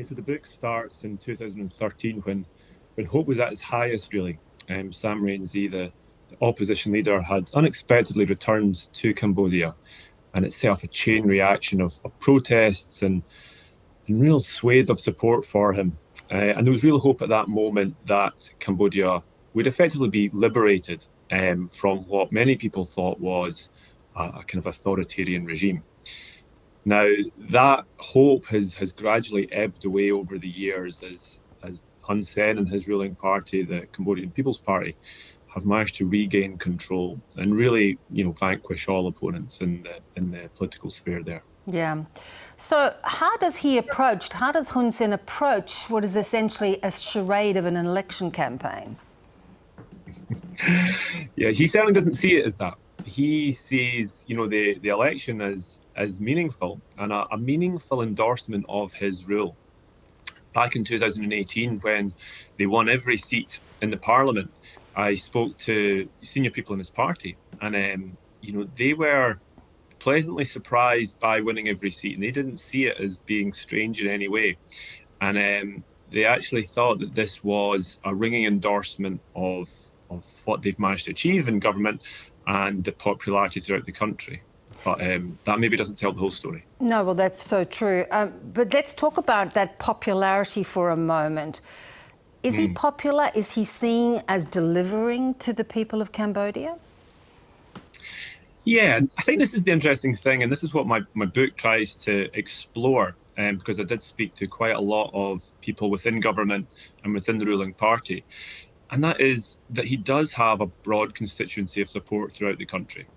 So the book starts in 2013 when hope was at its highest, really. Sam Rainsy, the opposition leader, had unexpectedly returned to Cambodia, and it set off a chain reaction of protests and real swathe of support for him. And there was real hope at that moment that Cambodia would effectively be liberated from what many people thought was a kind of authoritarian regime. Now, that hope has gradually ebbed away over the years as Hun Sen and his ruling party, the Cambodian People's Party, have managed to regain control and really, vanquish all opponents in the political sphere there. Yeah. So how does Hun Sen approach what is essentially a charade of an election campaign? Yeah, he certainly doesn't see it as that. He sees, the election as meaningful and a meaningful endorsement of his rule. Back in 2018, when they won every seat in the parliament, I spoke to senior people in his party, and they were pleasantly surprised by winning every seat, and they didn't see it as being strange in any way. And they actually thought that this was a ringing endorsement of what they've managed to achieve in government and the popularity throughout the country. But that maybe doesn't tell the whole story. No, well, that's so true. But let's talk about that popularity for a moment. Is he popular? Is he seen as delivering to the people of Cambodia? Yeah, I think this is the interesting thing, and this is what my book tries to explore, because I did speak to quite a lot of people within government and within the ruling party. And that is that he does have a broad constituency of support throughout the country.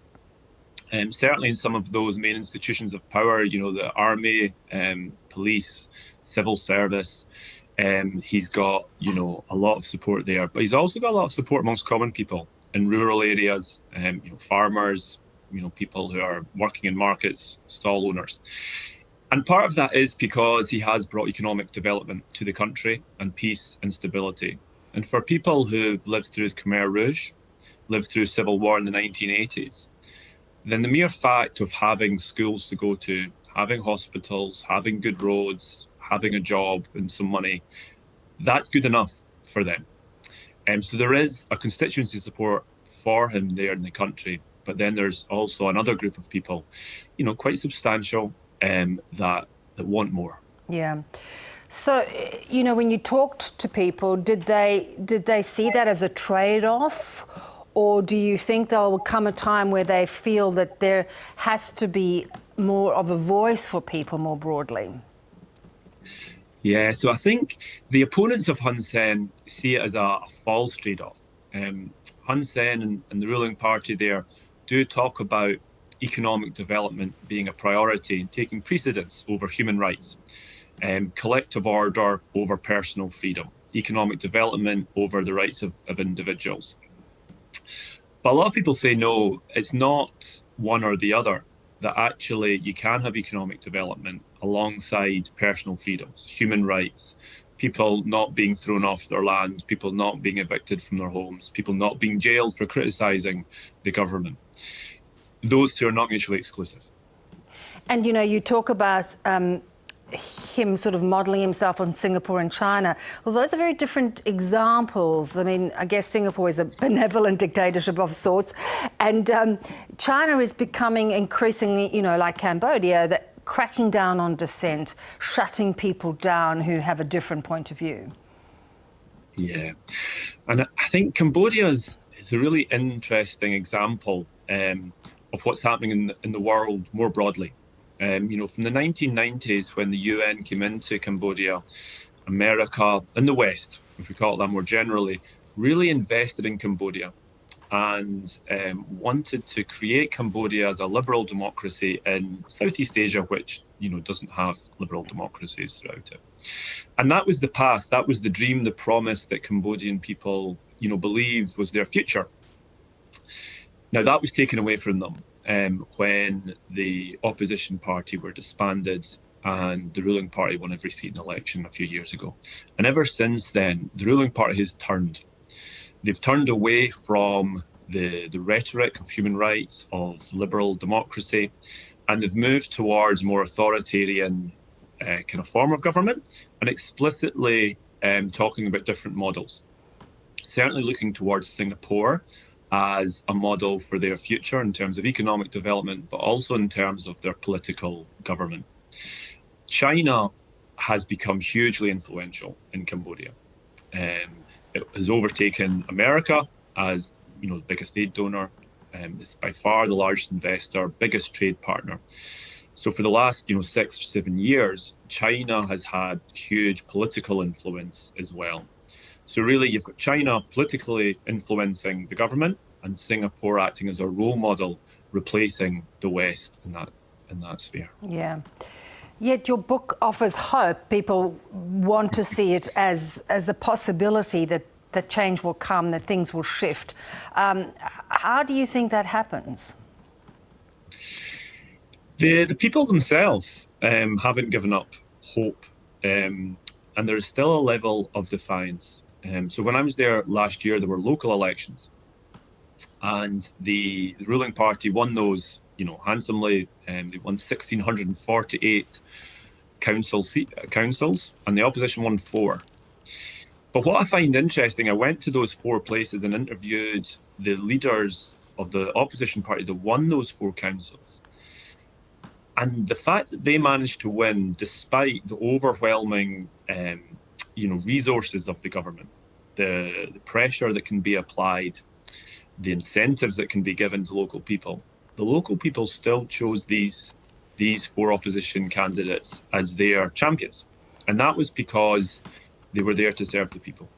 Certainly in some of those main institutions of power, the army, police, civil service, he's got, a lot of support there. But he's also got a lot of support amongst common people in rural areas, farmers, people who are working in markets, stall owners. And part of that is because he has brought economic development to the country and peace and stability. And for people who've lived through the Khmer Rouge, lived through civil war in the 1980s, then the mere fact of having schools to go to, having hospitals, having good roads, having a job and some money, that's good enough for them. So there is a constituency support for him there in the country. But then there's also another group of people, quite substantial, that want more. Yeah. So, when you talked to people, did they see that as a trade-off? Or do you think there will come a time where they feel that there has to be more of a voice for people more broadly? Yeah, so I think the opponents of Hun Sen see it as a false trade-off. Hun Sen and the ruling party there do talk about economic development being a priority and taking precedence over human rights, collective order over personal freedom, economic development over the rights of individuals. But a lot of people say, no, it's not one or the other, that actually you can have economic development alongside personal freedoms, human rights, people not being thrown off their land, people not being evicted from their homes, people not being jailed for criticising the government. Those two are not mutually exclusive. And, you talk about him sort of modelling himself on Singapore and China. Well, those are very different examples. I mean, I guess Singapore is a benevolent dictatorship of sorts, and China is becoming increasingly, like Cambodia, that cracking down on dissent, shutting people down who have a different point of view. Yeah, and I think Cambodia is a really interesting example of what's happening in the world more broadly. From the 1990s, when the UN came into Cambodia, America and the West, if we call it that more generally, really invested in Cambodia and wanted to create Cambodia as a liberal democracy in Southeast Asia, which doesn't have liberal democracies throughout it. And that was the path, that was the dream, the promise that Cambodian people believed was their future. Now that was taken away from them when the opposition party were disbanded and the ruling party won every seat in the election a few years ago. And ever since then, the ruling party has turned. They've turned away from the rhetoric of human rights, of liberal democracy, and they've moved towards more authoritarian kind of form of government, and explicitly talking about different models. Certainly looking towards Singapore as a model for their future in terms of economic development, but also in terms of their political government. China has become hugely influential in Cambodia. It has overtaken America as the biggest aid donor. It's by far the largest investor, biggest trade partner. So for the last 6 or 7 years, China has had huge political influence as well. So really, you've got China politically influencing the government, and Singapore acting as a role model, replacing the West in that sphere. Yeah. Yet your book offers hope. People want to see it as a possibility that change will come, that things will shift. How do you think that happens? The people themselves haven't given up hope, and there's still a level of defiance. So when I was there last year, there were local elections, and the ruling party won those, handsomely. They won 1,648 councils, and the opposition won 4. But what I find interesting, I went to those 4 places and interviewed the leaders of the opposition party that won those 4 councils. And the fact that they managed to win despite the overwhelming resources of the government, the pressure that can be applied, the incentives that can be given to local people, the local people still chose these 4 opposition candidates as their champions. And that was because they were there to serve the people.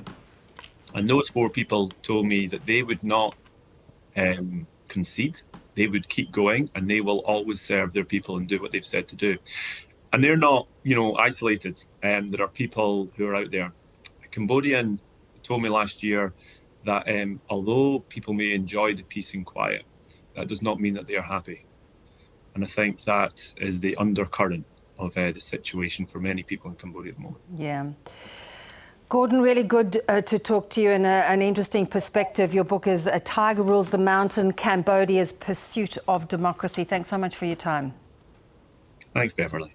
And those 4 people told me that they would not concede. They would keep going, and they will always serve their people and do what they've said to do. And they're not, isolated. There are people who are out there. A Cambodian told me last year that although people may enjoy the peace and quiet, that does not mean that they are happy. And I think that is the undercurrent of the situation for many people in Cambodia at the moment. Yeah. Gordon, really good to talk to you in an interesting perspective. Your book is A Tiger Rules the Mountain, Cambodia's Pursuit of Democracy. Thanks so much for your time. Thanks, Beverly.